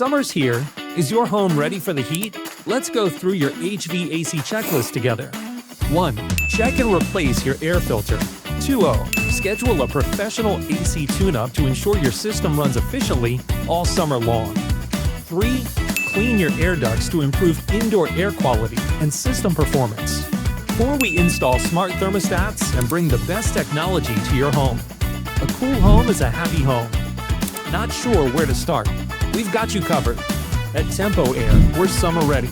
Summer's here. Is your home ready for the heat? Let's go through your HVAC checklist together. 1. Check and replace your air filter. 2. Schedule a professional AC tune-up to ensure your system runs efficiently all summer long. 3. Clean your air ducts to improve indoor air quality and system performance. 4. We install smart thermostats and bring the best technology to your home. A cool home is a happy home. Not sure where to start? We've got you covered. At Tempo Air, we're summer ready.